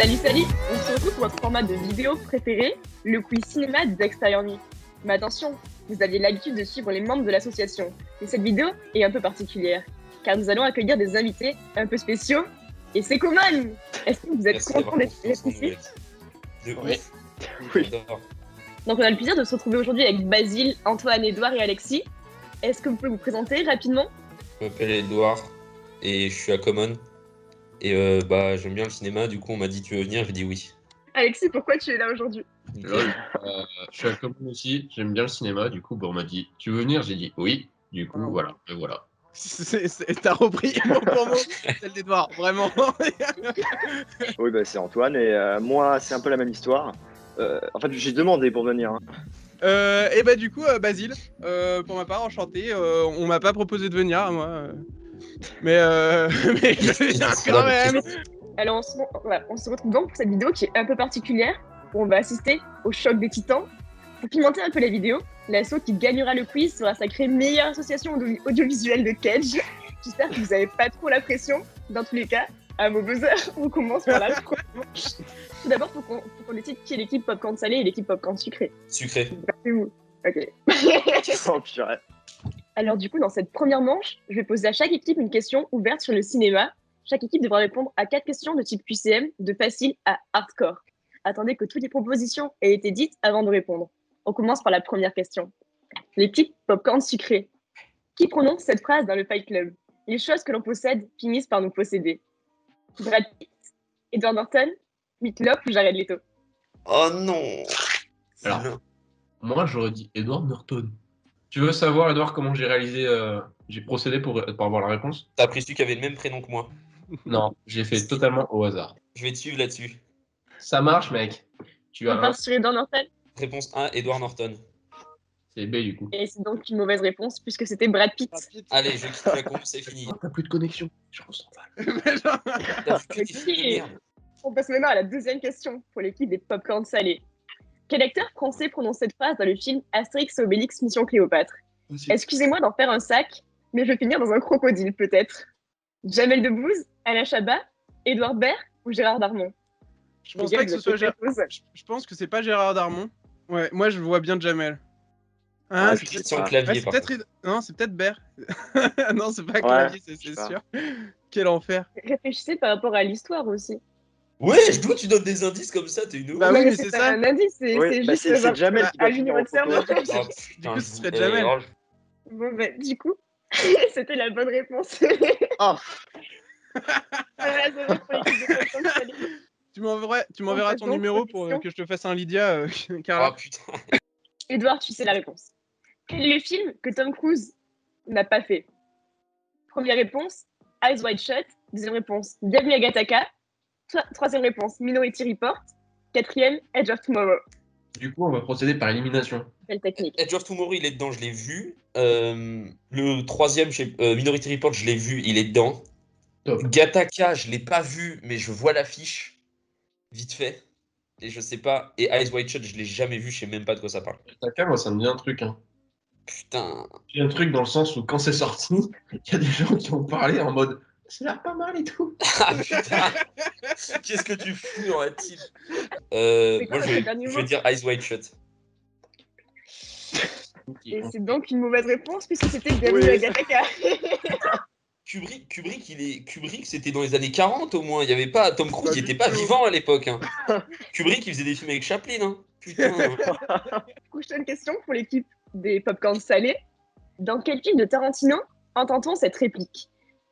Salut, on se retrouve pour votre format de vidéo préféré, le quiz cinéma d'Extérieur Nuit. Mais attention, vous aviez l'habitude de suivre les membres de l'association, mais cette vidéo est un peu particulière, car nous allons accueillir des invités un peu spéciaux, et c'est Common. Est-ce que vous êtes content d'être ici? Oui. Donc on a le plaisir de se retrouver aujourd'hui avec Basile, Antoine, Edouard et Alexis. Est-ce que vous pouvez vous présenter rapidement? Je m'appelle Edouard et je suis à Common. Et j'aime bien le cinéma, du coup on m'a dit tu veux venir, j'ai dit oui. Alexis, pourquoi tu es là aujourd'hui? Je suis à Common aussi, j'aime bien le cinéma, du coup on m'a dit tu veux venir, j'ai dit oui, du coup voilà, et voilà. T'as repris mot pour mot celle d'Edouard, vraiment. Oui, c'est Antoine et moi, c'est un peu la même histoire. En fait, j'ai demandé pour venir. Hein. Et du coup, Basile, pour ma part, enchanté. On m'a pas proposé de venir, moi. Mais je viens quand même. Alors on se retrouve donc pour cette vidéo qui est un peu particulière, où on va assister au choc des titans. Pour pimenter un peu la vidéo, l'asso qui gagnera le quiz sera sacrée meilleure association audiovisuelle de Cage. J'espère que vous n'avez pas trop la pression. Dans tous les cas, à vos buzzers, on commence par la première manche. Tout d'abord, pour qu'on décide qui est l'équipe popcorn salé et l'équipe popcorn sucré. Sucré. C'est vous. Ok. Oh, purée. Alors du coup, dans cette première manche, je vais poser à chaque équipe une question ouverte sur le cinéma. Chaque équipe devra répondre à 4 questions de type QCM, de facile à hardcore. Attendez que toutes les propositions aient été dites avant de répondre. On commence par la première question. L'équipe popcorn sucré. Qui prononce cette phrase dans le Fight Club? Les choses que l'on possède finissent par nous posséder. Brad Pitt, Edward Norton, Meatloaf ou Jared Leto? Oh non. Alors, moi j'aurais dit Edward Norton. Tu veux savoir, Edouard, comment j'ai procédé pour avoir la réponse? T'as pris celui qui avait le même prénom que moi. Non, j'ai fait totalement au hasard. Je vais te suivre là-dessus. Ça marche, mec. Tu On as un, part sur Edward Norton. Réponse 1, Edward Norton. c'est B du coup. Et c'est donc une mauvaise réponse puisque c'était Brad Pitt. Allez, je quitte la con, c'est fini. T'as plus de connexion. Je ressens pas. T'as vu que t'es fini, merde. On passe maintenant à la deuxième question pour l'équipe des popcorn salés. Quel acteur français prononce cette phrase dans le film Astérix et Obélix Mission Cléopâtre? Excusez-moi d'en faire un sac, mais je vais finir dans un crocodile peut-être. Jamel Debbouze, Alain Chabat, Édouard Baird ou Gérard Darmon? Je pense pas que ce soit Je pense que c'est pas Gérard Darmon. Ouais, moi je vois bien Jamel. Hein, Ouais, c'est peut-être... Sur le clavier, c'est par peut-être... contre. Non, c'est peut-être Baird. Non, c'est pas clavier, c'est sûr. Quel enfer. Réfléchissez par rapport à l'histoire aussi. Ouais, je dois tu donnes des indices comme ça, t'es une ouf. Bah Non, oui, mais c'est c'est pas ça. un indice, c'est Oui, juste c'est Jamel qui doit allumer finir votre en cerveau. photo. Ah, Du putain, coup, ce serait je- Jamel. Bon, du coup, c'était la bonne réponse. Oh, Voilà, c'est vrai pour l'équipe de popcorn salés. Tu m'enverras passe ton donc numéro aux pour questions. que je te fasse un Lydia, Ah Carla. putain. Edouard, tu sais la réponse. Quel est le film que Tom Cruise n'a pas fait? Première réponse, Eyes Wide Shut. Deuxième réponse, Bienvenue à Gattaca. Troisième réponse, Minority Report. Quatrième, Edge of Tomorrow. Du coup, on va procéder par élimination. Belle technique. Edge of Tomorrow, il est dedans, je l'ai vu. Le troisième, Minority Report, je l'ai vu, il est dedans. Top. Gattaca, je l'ai pas vu, mais je vois l'affiche, vite fait. Et je sais pas. Et Eyes Wide Shut, je l'ai jamais vu, je sais même pas de quoi ça parle. Taka, moi ça me dit un truc. Hein. Putain. J'ai un truc dans le sens où quand c'est sorti, il y a des gens qui ont parlé en mode ça a l'air pas mal et tout. Ah putain. Qu'est-ce que tu fous dans la team? quoi Moi, votre dernier je mot vais dire Eyes Wide Shut. Et c'est donc une mauvaise réponse puisque c'était Bienvenue à Gattaca. Kubrick, c'était dans les années 40 au moins. Il y avait pas Tom Cruise, il était pas vivant à l'époque. Hein. Kubrick, il faisait des films avec Chaplin. Hein. Putain. Prochaine question pour l'équipe des popcorn salés. Dans quel film de Tarantino entend-on cette réplique?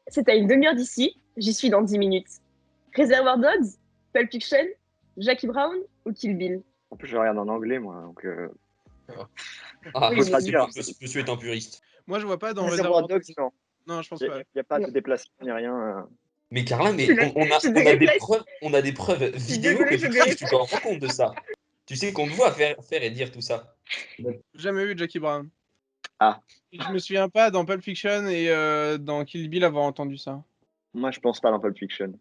C'est à une demi-heure d'ici, j'y suis dans 10 minutes. Reservoir Dogs, Pulp Fiction, Jackie Brown ou Kill Bill? en plus, je regarde en anglais, moi. Donc, Ah, Oui, monsieur est un puriste. Moi, je vois pas dans Reservoir Reservoir Dogs, non. Non, je pense Il pas. n'y a pas de déplacement ni rien. Mais Carla, mais Je on a des preuves vidéo désolée, que je tu vais kiffes, tu te rends pas compte de ça. Tu sais qu'on te voit faire et dire tout ça. Jamais vu Jackie Brown. Ah. Et je me souviens pas dans Pulp Fiction et dans Kill Bill avoir entendu ça. Moi, je pense pas dans Pulp Fiction.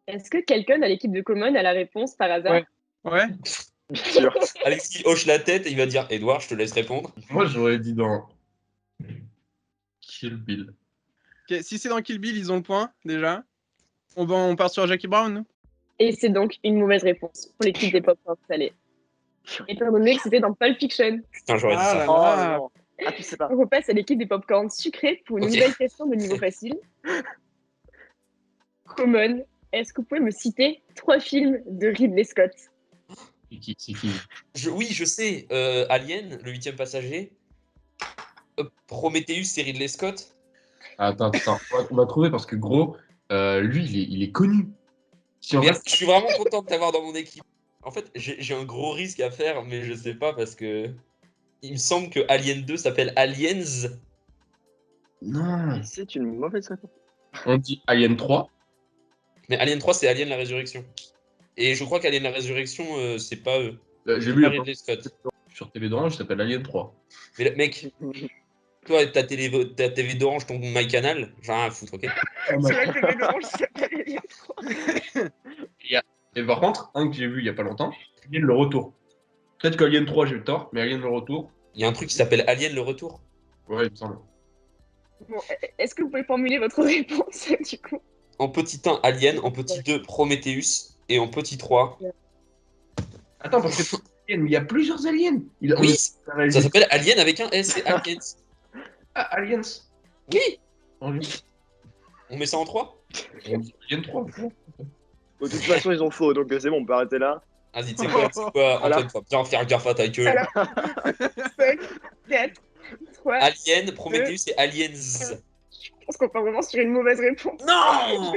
Est-ce que quelqu'un de l'équipe de Common a la réponse par hasard? Ouais. Ouais. Bien sûr. Alexis hoche la tête et il va dire Edouard, je te laisse répondre. Moi j'aurais dit dans Kill Bill. Ok, si c'est dans Kill Bill, ils ont le point déjà. On part sur Jackie Brown, nous. Et c'est donc une mauvaise réponse pour l'équipe des popcorn salés. Étant donné que c'était dans Pulp Fiction. Putain, j'aurais dit Ah ça. là Oh là. non. Ah, tu sais pas. On repasse à l'équipe des popcorn sucrés pour une Ok. nouvelle question de niveau facile. Common, est-ce que vous pouvez me citer 3 films de Ridley Scott? C'est qui? Oui, je sais. Alien, le 8e passager. Prometheus, c'est Ridley Scott. Attends. On va trouver parce que gros, lui, il est connu. Si on Mais reste... je suis vraiment content de t'avoir dans mon équipe. En fait, j'ai un gros risque à faire, mais je sais pas parce que. Il me semble que Alien 2 s'appelle Aliens. Non. C'est une mauvaise réponse. On dit Alien 3. Mais Alien 3, c'est Alien la Résurrection. Et je crois qu'Alien la Résurrection, c'est pas eux. J'ai C'est vu pas le Ridley Scott. sur TV d'Orange, il s'appelle Alien 3. Mais mec, toi, ta TV d'Orange, ton MyCanal, j'en ai rien à foutre, ok? C'est vrai que le d'orange s'appelle Alien 3. Et par contre, un que j'ai vu il y a pas longtemps, Alien le retour. Peut-être qu'Alien 3, j'ai eu tort, mais Alien le retour, Il y a un truc qui s'appelle Alien le retour. ouais, il me semble. Bon, est-ce que vous pouvez formuler votre réponse du coup? En petit 1, Alien. En petit 2, Prometheus. Et en petit 3. Attends, parce que c'est Alien, mais il y a plusieurs aliens. Oui, ça s'appelle Alien avec un S, c'est Aliens. Aliens. Oui, On on met ça en 3. dit Alien 3. De toute façon, ils ont faux, donc c'est bon, on peut arrêter là. Vas-y, tu sais quoi, Antoine, faut bien faire gaffe à ta gueule. Alors, 5, 4, 3. Alien, Prometheus et Aliens. Je pense qu'on part vraiment sur une mauvaise réponse. Non!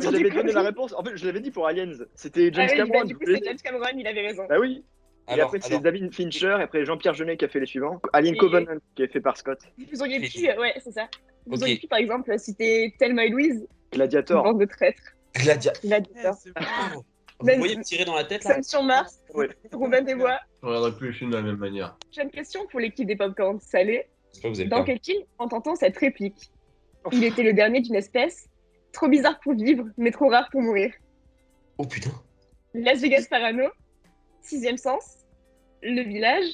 Je l'avais donné la réponse. En fait, je l'avais dit pour Aliens. C'était James Ah oui, Cameron. bah, du coup, je l'ai c'est dit. James Cameron, il avait raison. Bah oui. Et Alors, après, c'est David Fincher, et après Jean-Pierre Jeunet qui a fait les suivants. Alien Et- Covenant, qui est fait par Scott. Vous auriez pu, ouais, c'est ça. Vous Ok. auriez pu, par exemple, citer Thelma et Louise, une Gladiator. bande de traîtres. Gladiator. Gladiator. C'est bon. Oh, vous Même- voyez me tirer dans la tête là? Sam sur Mars, Ouais. Robin des Bois. Je regarderai plus les films de la même manière. J'ai une question pour l'équipe des popcorn salés. J'espère que vous avez Dans pas. quel film entend-on cette réplique? Il était le dernier d'une espèce, trop bizarre pour vivre, mais trop rare pour mourir. Oh putain. Las Vegas Parano, Sixième Sens, Le Village,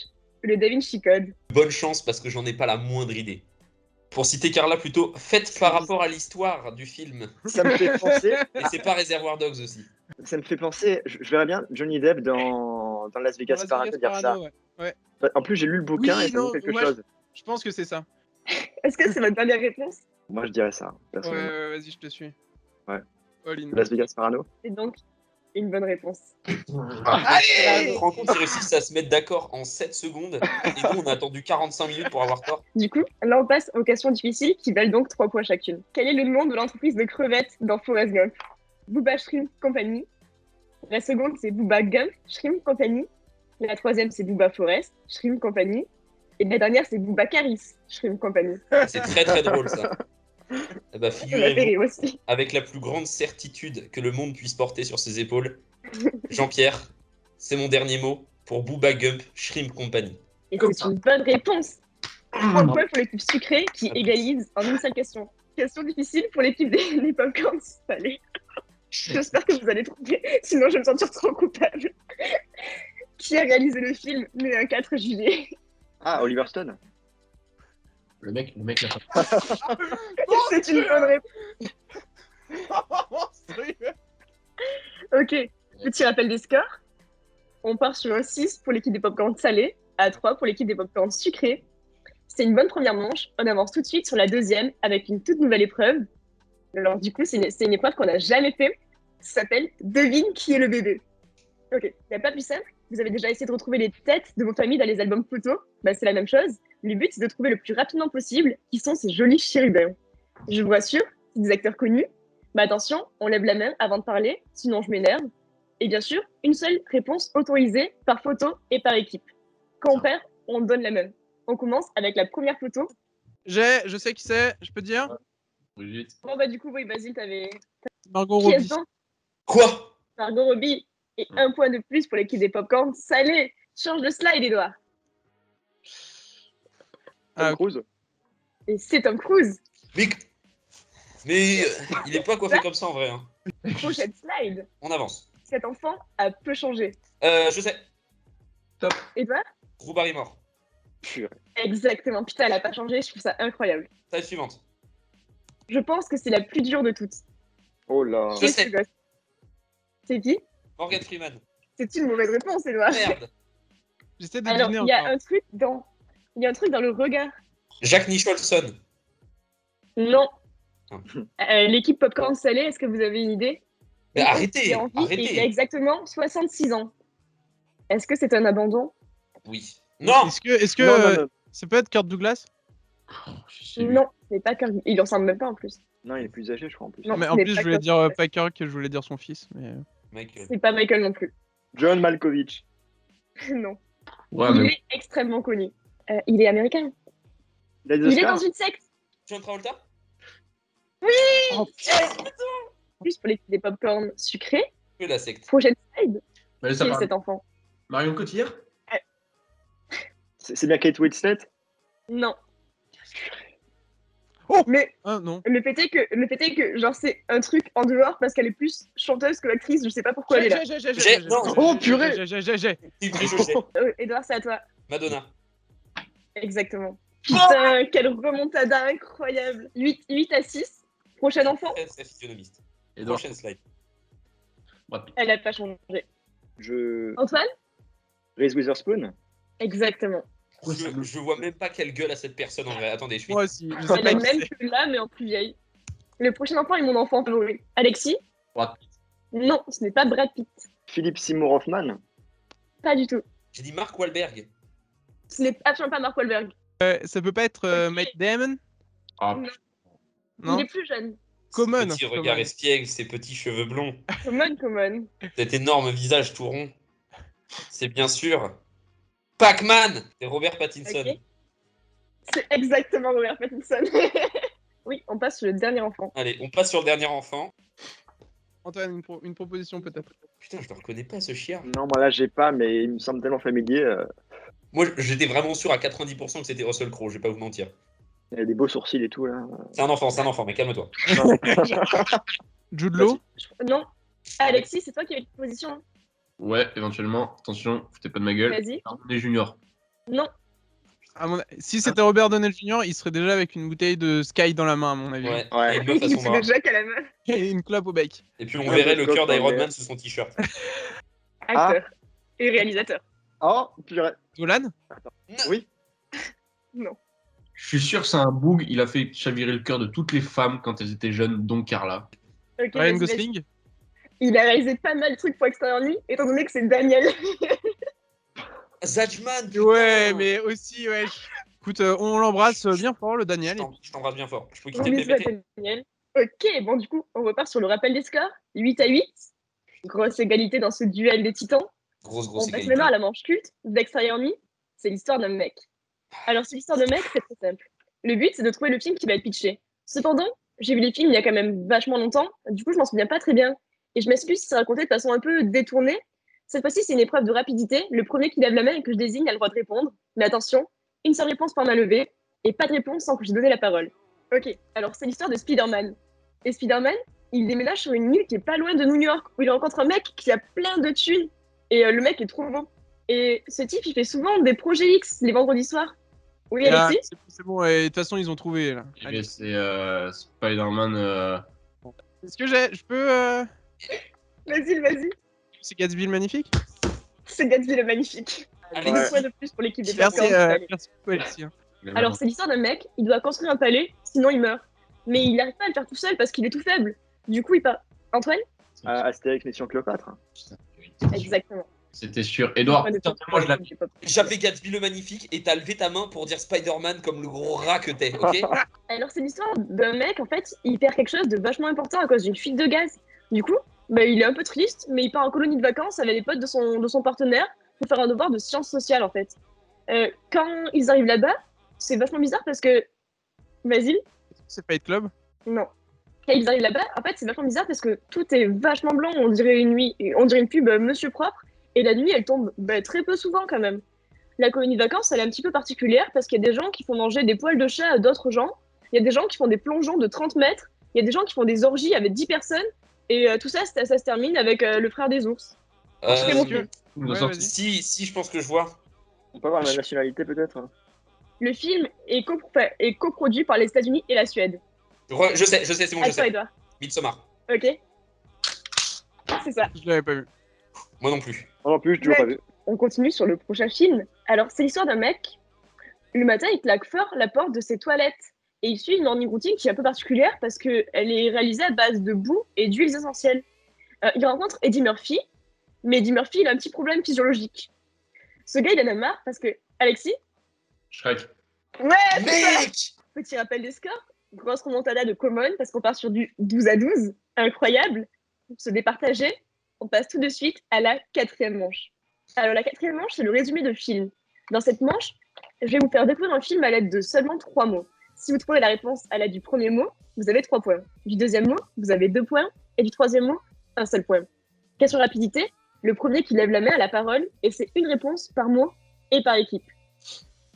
le Da Vinci Code. Bonne chance parce que j'en ai pas la moindre idée. Pour citer Carla plutôt, faites par rapport à l'histoire du film. Ça me fait penser. Et c'est pas Reservoir Dogs aussi. Ça me fait penser. Je verrais bien Johnny Depp dans Las Vegas Las Parano Vegas dire ça. Parano, ouais. En plus, j'ai lu le bouquin Oui, et ça me non, dit quelque moi, chose. Je pense que c'est ça. Est-ce que c'est votre dernière réponse? Moi, je dirais ça, Ouais, personnellement. vas-y, je te suis. Ouais. All in. Las Vegas Parano. C'est donc une bonne réponse. Tu te rends compte, ils réussissent à se mettre d'accord en 7 secondes. Et nous, on a attendu 45 minutes pour avoir tort. Du coup, là on passe aux questions difficiles qui valent donc 3 points chacune. Quel est le nom de l'entreprise de crevettes dans Forrest Gump? Booba Shrimp Company. La seconde c'est Booba Gump Shrimp Company. La troisième c'est Booba Forest Shrimp Company. Et la dernière c'est Booba Caris Shrimp Company. C'est très très drôle ça. Eh ben, Ça m'a fait rire figurez-vous, aussi. avec la plus grande certitude que le monde puisse porter sur ses épaules, Jean-Pierre, c'est mon dernier mot pour Booba Gump Shrimp Company. Et Comme c'est ça. une bonne réponse. 3 points pour l'équipe sucrée qui égalise en une seule question. Question difficile pour l'équipe des popcorns salés. J'espère que vous allez trouver, sinon je vais me sentir trop coupable. Qui a réalisé le film Né un 4 juillet? Ah, Oliver Stone. Le mec l'a pas. C'est une bonne réponse. Sérieux. Ok, petit rappel des scores. On part sur un 6 pour l'équipe des popcorns salés, à 3 pour l'équipe des popcorns sucrés. C'est une bonne première manche. On avance tout de suite sur la deuxième avec une toute nouvelle épreuve. Alors du coup, c'est une épreuve qu'on n'a jamais fait. Ça s'appelle Devine qui est le bébé. Ok, il n'y a pas plus simple. Vous avez déjà essayé de retrouver les têtes de vos familles dans les albums photos. Bah, c'est la même chose. Le but, c'est de trouver le plus rapidement possible qui sont ces jolis chérubins. Je vous rassure, c'est des acteurs connus. Mais attention, on lève la main avant de parler, sinon je m'énerve. Et bien sûr, une seule réponse autorisée par photo et par équipe. Quand on perd, on donne la main. On commence avec la première photo. Je sais qui c'est, je peux dire Brigitte. Bon bah du coup, oui, Basile, t'avais... Margot Qui Robbie. est-ce donc? Quoi? Margot Robbie. Et un point de plus pour l'équipe des popcorns salés. Change de slide, Edouard. Ah, Tom Cruise. Et c'est Tom Cruise. Mais il est pas coiffé comme ça en vrai. Hein. Prochaine slide. On avance. Cet enfant a peu changé. Je sais. Edouard? Drew Barrymore. Purée. Exactement. Putain, elle a pas changé. Je trouve ça incroyable. Taille suivante. Je pense que c'est la plus dure de toutes. Oh là. Je Qui est sais. ce gosse? C'est qui? Morgan Freeman. C'est une mauvaise réponse, Edouard. Merde. J'essaie de Alors, deviner il y a encore. un truc dans le regard. Jack Nicholson. Non. Ah. L'équipe Popcorn Salé, est-ce que vous avez une idée? Mais Il arrêtez, est en vie et il a arrêtez. exactement 66 ans. Est-ce que c'est un abandon? Oui. Non. Est-ce que Non. ça peut être Kurt Douglas? Je sais plus. Non, ce n'est pas Kirk. Il ne ressemble même pas en plus. Non, il est plus âgé, je crois, en plus. Non. Mais ce en n'est plus, pas je voulais Kurt dire Douglas. pas Kirk, je voulais dire son fils. Mais... Michael. C'est pas Michael non plus. John Malkovich. Non. Ouais, Il mais est extrêmement connu. Il est américain. Il a des Il est Oscars dans une secte. John Travolta. Oh, yes, en plus, pour les popcorn sucrés, Que la secte. prochaine slide. mais Qui ça est parle. cet enfant? Marion Cotillard. C'est bien Kate Winslet? Non. Oh Mais Ah non. le fait est que genre, c'est un truc en dehors parce qu'elle est plus chanteuse que actrice. Je sais pas pourquoi elle est là. Oh, purée. J'ai. Steve Jobs. Edouard, c'est à toi. Madonna. Exactement. Putain, quelle remontada incroyable. 8 à 6. Prochain enfant, Très physionomiste. Edouard. Prochaine slide. Brad Pitt. elle a pas changé. Antoine? Reese Witherspoon? Exactement. Je vois même pas quelle gueule a cette personne en vrai. Attendez, je suis. Moi aussi. Je sais Elle pas est qui même c'est. que là, mais en plus vieille. Le prochain enfant est mon enfant favori. Alexis? Brad Pitt. Non, ce n'est pas Brad Pitt. Philippe Seymour Hoffman? Pas du tout. J'ai dit Mark Wahlberg. Ce n'est absolument pas Mark Wahlberg. Ça peut pas être Matt Damon? Ah, Non. Non. Il est plus jeune. Common. Petit regard espiègle, ses petits cheveux blonds, Common. cet énorme visage tout rond. C'est bien sûr Pac-Man. C'est Robert Pattinson. Ok. C'est exactement Robert Pattinson. Oui, on passe sur le dernier enfant. Allez, on passe sur le dernier enfant. Antoine, une proposition peut-être. Putain, je le reconnais pas ce chien. Non, moi là, j'ai pas, mais il me semble tellement familier. Moi, j'étais vraiment sûr à 90% que c'était Russell Crowe, je vais pas vous mentir. Il a des beaux sourcils et tout, là. C'est un enfant, mais calme-toi. Jude Law? Non. Alexis, c'est toi qui as une proposition. Hein. ouais, éventuellement. Attention, foutez pas de ma gueule. Vas-y. Les juniors. Non. Si c'était Robert Downey Jr., il serait déjà avec une bouteille de Sky dans la main, à mon avis. Ouais, Ouais. et une meuf à son C'est bras. déjà qu'à la main. Et une clope au bec. Et puis on Ouais, verrait mais le cœur quoi, d'Iron mais- Man sous son t-shirt. Acteur. Et réalisateur. Oh, purée. Golan? Oui. Non. Je suis sûr que c'est un boug. Il a fait chavirer le cœur de toutes les femmes quand elles étaient jeunes, dont Carla. Ok, Ryan vas-y, vas-y. Gosling? Il a réalisé pas mal de trucs pour Extérieur Nuit, étant donné que c'est Daniel. Zachman. Ouais, mais aussi, ouais. Écoute, on l'embrasse bien fort, le Daniel. Je t'embrasse bien fort. Je peux Gros quitter le bisous à PPT. Daniel. Ok, bon, du coup, on repart sur le rappel des scores. 8 à 8. Grosse égalité dans ce duel des titans. Grosse On passe égalité. maintenant à la manche culte d'Extérieur Nuit. C'est l'histoire d'un mec. Alors, c'est l'histoire d'un mec, c'est très simple. Le but, c'est de trouver le film qui va être pitché. Cependant, j'ai vu les films il y a quand même vachement longtemps. Du coup, je m'en souviens pas très bien. Et je m'excuse si c'est raconté de façon un peu détournée. Cette fois-ci, c'est une épreuve de rapidité. Le premier qui lève la main et que je désigne a le droit de répondre. Mais attention, une seule réponse par main levée et pas de réponse sans que je donne la parole. Ok, alors c'est l'histoire de Spider-Man. Et Spider-Man, il déménage sur une île qui est pas loin de New York, où il rencontre un mec qui a plein de thunes. Et le mec est trop beau. Et ce type, il fait souvent des projets X les vendredis soirs. Oui, Ah, Alexis? c'est bon, et de toute façon, ils ont trouvé, là. Eh Allez. bien, c'est Spider-Man. Est-ce que je peux... Vas-y. C'est Gatsby le Magnifique? C'est Gatsby le magnifique. Allez, Un Ouais. point de plus pour l'équipe des Merci, Popcorn. Allez. merci beaucoup, Alexis. hein. Alors, c'est l'histoire d'un mec, il doit construire un palais, sinon il meurt. Mais il n'arrive pas à le faire tout seul parce qu'il est tout faible. Du coup, il part. Antoine? Astérix Mission Cléopâtre. Exactement. C'était sûr. Edouard, Point de putain, plus pour moi je l'équipe l'avais. des Popcorn. J'avais Gatsby le magnifique et t'as levé ta main pour dire Spider-Man comme le gros rat que t'es, ok? Alors, c'est l'histoire d'un mec, en fait, il perd quelque chose de vachement important à cause d'une fuite de gaz. Du coup, bah, il est un peu triste, mais il part en colonie de vacances avec les potes de son partenaire pour faire un devoir de sciences sociales, en fait. Quand ils arrivent là-bas, c'est vachement bizarre parce que... Vas-y. C'est Fight Club? Non. Quand ils arrivent là-bas, en fait, c'est vachement bizarre parce que tout est vachement blanc. On dirait une pub Monsieur Propre. Et la nuit, elle tombe très peu souvent quand même. La colonie de vacances, elle est un petit peu particulière parce qu'il y a des gens qui font manger des poils de chat à d'autres gens. Il y a des gens qui font des plongeons de 30 mètres. Il y a des gens qui font des orgies avec 10 personnes. Et tout ça, ça se termine avec le frère des ours. C'est mon film. Ouais, vas-y. Si, je pense que je vois. On peut avoir la nationalité peut-être. Le film est coproduit par les États-Unis et la Suède. Je sais, c'est bon, À je toi, sais. Edouard. Midsommar. Ok. C'est ça. Je l'avais pas vu. Moi non plus. Moi non plus, je toujours pas vu. On continue sur le prochain film. Alors, c'est l'histoire d'un mec. Le matin, il claque fort la porte de ses toilettes. Et il suit une morning routine qui est un peu particulière parce qu'elle est réalisée à base de boue et d'huiles essentielles. Il rencontre Eddie Murphy, mais Eddie Murphy, il a un petit problème physiologique. Ce gars, il en a marre parce que... Alexis? Shrek. Ouais, c'est ça. Mec! Petit rappel des scores. Grosse remontada de Common parce qu'on part sur du 12-12. Incroyable. Se départager. On passe tout de suite à la 4e manche. Alors, la 4e manche, c'est le résumé de film. Dans cette manche, je vais vous faire découvrir un film à l'aide de seulement 3 mots. Si vous trouvez la réponse à l'aide du premier mot, vous avez 3 points. Du deuxième mot, vous avez 2 points. Et du troisième mot, un seul point. Question rapidité. Le premier qui lève la main a la parole et c'est une réponse par mot et par équipe.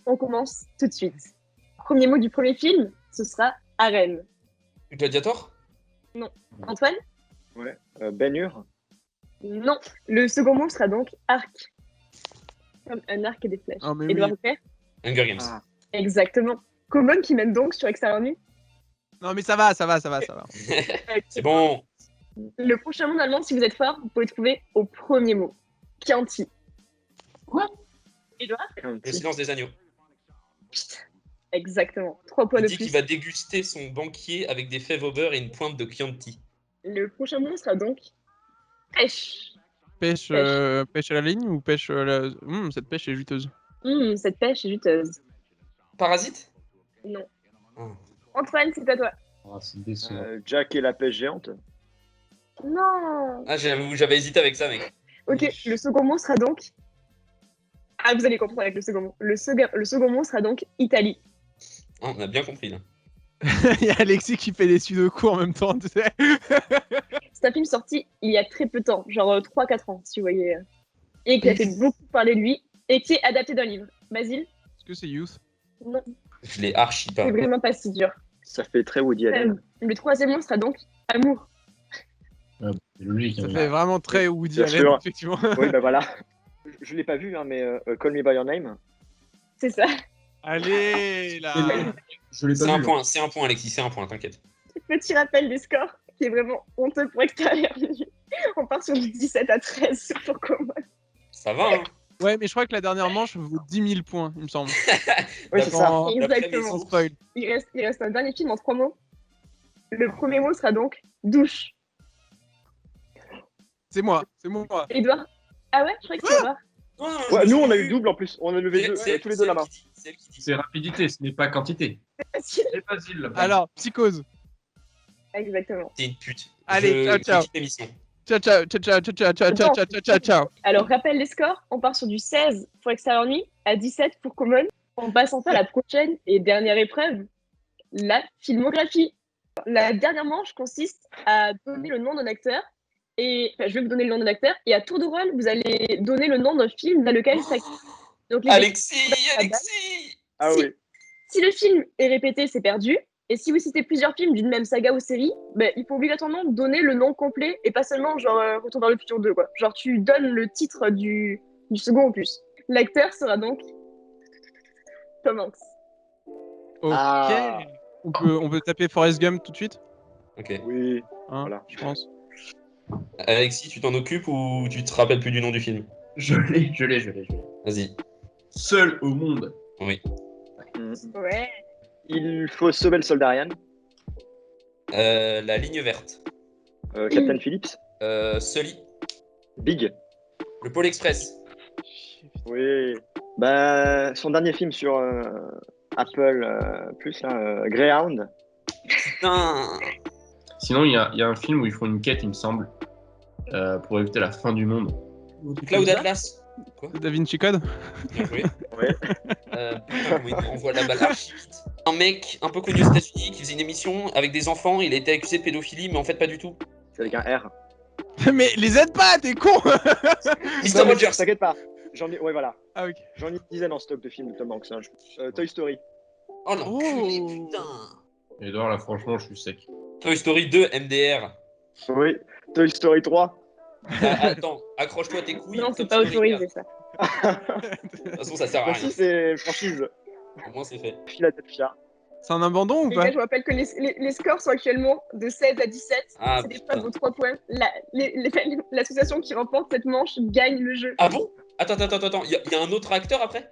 On commence tout de suite. Premier mot du premier film, ce sera arène. Gladiator? Antoine? Ouais. Ben-Hur. Non. Le second mot sera donc arc. Comme un arc et des flèches. Ah, mais Edouard oui. Huppert? Hunger Games. Ah. Exactement. Common qui mène donc sur Extérieur Nuit. Non, mais ça va. C'est bon. Le prochain mot allemand, si vous êtes fort, vous pouvez trouver au premier mot. Chianti. Quoi? Edouard? Le silence des agneaux. Exactement. 3 points Il de dit plus. qu'il va déguster son banquier avec des fèves au beurre et une pointe de Chianti. Le prochain mot sera donc pêche. Pêche à la ligne ou pêche à la... cette pêche est juteuse. Cette pêche est juteuse. Parasite? Non. Oh. Antoine, c'est à toi. Ah, c'est décevant. Jack et la pêche géante. Non. Ah, j'avais hésité avec ça, mec. Ok, le second mot sera donc... Ah, vous allez comprendre avec le second mot. Le second mot sera donc Italie. Ah, on a bien compris, là. Il y a Alexis qui fait des sudoku en même temps, tu sais. C'est un film sorti il y a très peu de temps, genre 3-4 ans, si vous voyez. Et qui a fait beaucoup parler de lui, et qui est adapté d'un livre. Basile? Est-ce que c'est Youth? Non, Je l'ai archi pas. c'est vraiment pas si dur. Ça fait très Woody Allen. Le troisième mot sera donc amour. C'est logique. Ça hein. fait vraiment très Woody Bien Allen, sûr. effectivement. Oui, bah voilà. Je l'ai pas vu, hein, mais Call Me By Your Name. C'est ça. Allez, là. Je l'ai C'est pas un vu. point, Alexis, c'est un point, t'inquiète. Petit rappel des scores, qui est vraiment honteux pour Extérieur Nuit. On part sur du 17-13 pour Common. Ça va, hein? Ouais, mais je crois que la dernière manche vaut 10 000 points, il me semble. Oui, c'est ça. Sans- Exactement. sans spoil. Il reste un dernier film en 3 mots. Le premier mot sera donc douche. C'est moi. Edouard? Ah ouais, je croyais que c'était Edouard. Non, non, Ouais, je nous, me on a suis eu vu. double en plus. On a levé tous les deux la main. C'est elle qui dit. C'est rapidité, ce n'est pas quantité. Facile. C'est facile. là. Alors, psychose. Exactement. T'es une pute. Allez, ciao, ciao. Je quitte l'émission. Ciao. Alors, rappel les scores, on part sur du 16 pour Extérieur Nuit, à 17 pour Common. On passe enfin à la prochaine et dernière épreuve, la filmographie. La dernière manche consiste à donner le nom d'un acteur, et enfin, je vais vous donner le nom d'un acteur, et à tour de rôle, vous allez donner le nom d'un film dans lequel ça... Donc, les Alexis! Ah Si- oui. Si le film est répété, c'est perdu. Et si vous citez plusieurs films d'une même saga ou série, ben, il faut obligatoirement donner le nom complet et pas seulement genre Retour vers le futur 2, quoi. Genre tu donnes le titre du second opus. L'acteur sera donc Tom Hanks. Ok. Ah. On peut taper Forrest Gump tout de suite, Ok. Oui. hein, Voilà. je pense. Alexis, tu t'en occupes ou tu te rappelles plus du nom du film? Je l'ai. Vas-y. Seul au monde. Oui. Ouais. Il faut sauver le soldat Ryan. La ligne verte. Captain Phillips. Sully. Big. Le Pôle Express. Oui. Bah, son dernier film sur Apple Plus, là, Greyhound. Putain. Sinon, il y a un film où ils font une quête, il me semble, pour éviter la fin du monde. Cloud Atlas. Quoi? Da Vinci Code. Bien joué. Ouais. Putain, comment il envoie la balle archi vite. Un mec un peu connu aux États-Unis qui faisait une émission avec des enfants, il a été accusé de pédophilie, mais en fait pas du tout. C'est avec un R. Mais les aide pas, t'es con. Mr. Non, mais Rogers. T'inquiète pas. Ouais, voilà. Ah ok. J'en ai une dizaine en stock de films de Tom Hanks. Hein. Toy Story. Oh l'enculé, Oh. putain. Edouard, là, franchement, je suis sec. Toy Story 2 MDR. Oui. Toy Story 3. Attends, accroche-toi tes couilles. Non, Tom c'est pas Sawyer. autorisé ça. De toute façon, ça sert à Bah rien. si, c'est franchise. Au moins, c'est fait. Philadelphia. C'est un abandon ou Les pas? gars, je vous rappelle que les scores sont actuellement de 16 à 17. Ah, C'est des putain. preuves aux 3 points. L'association qui remporte cette manche gagne le jeu. Ah bon? Attends. Il y a un autre acteur après?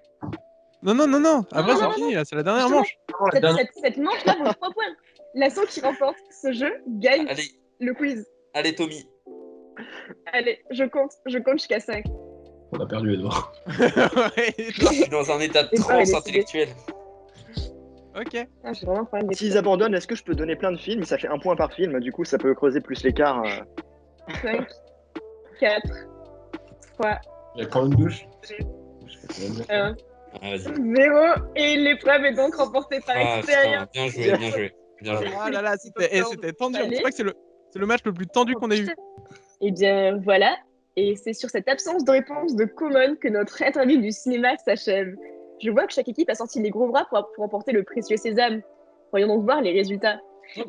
Non. Après, Non, c'est non, fini, là, c'est la dernière Justement, manche. cette manche-là vaut 3 points. L'asso qui remporte ce jeu gagne Allez, le quiz. Tommy. Allez, je compte jusqu'à 5. On a perdu Edouard. Ouais, Je suis dans un état de Et pas transe les intellectuelle. ok. Ah, j'ai vraiment un problème S'ils abandonnent, est-ce que je peux donner plein de films? Ça fait 1 point par film, du coup ça peut creuser plus l'écart. 5, 4, 3, Il y a quand même douche. 1, Ah, vas-y. 0. Et l'épreuve est donc remportée par Ah, extérieur. putain, bien joué. Ah là là, c'était tendu. Je crois que c'est le match le plus tendu qu'on ait eu. Et bien voilà. Et c'est sur cette absence de réponse de Common que notre interview du cinéma s'achève. Je vois que chaque équipe a sorti les gros bras pour remporter le précieux sésame. Voyons donc voir les résultats.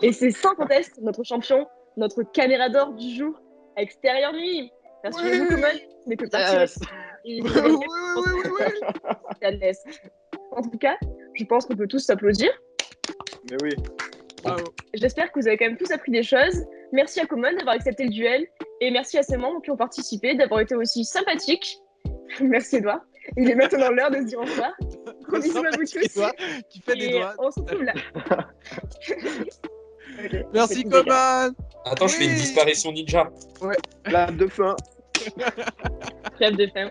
Et c'est sans conteste notre champion, notre caméra d'or du jour, à Extérieur Nuit. Rassurez-vous, Common, ce n'est que partie En tout cas, je pense qu'on peut tous s'applaudir. Mais oui. Bravo. J'espère que vous avez quand même tous appris des choses. Merci à Common d'avoir accepté le duel. Et merci à ses membres qui ont participé, d'avoir été aussi sympathiques. Merci Edouard. Il est maintenant l'heure de se dire au revoir. Gros bisous à vous tous. Toi, qui fait des Et doigts. on se retrouve là. Okay, Merci, petit dégât. Coman. Attends, je fais une Oui. disparition ninja. Là, de fin. Trêve de fin.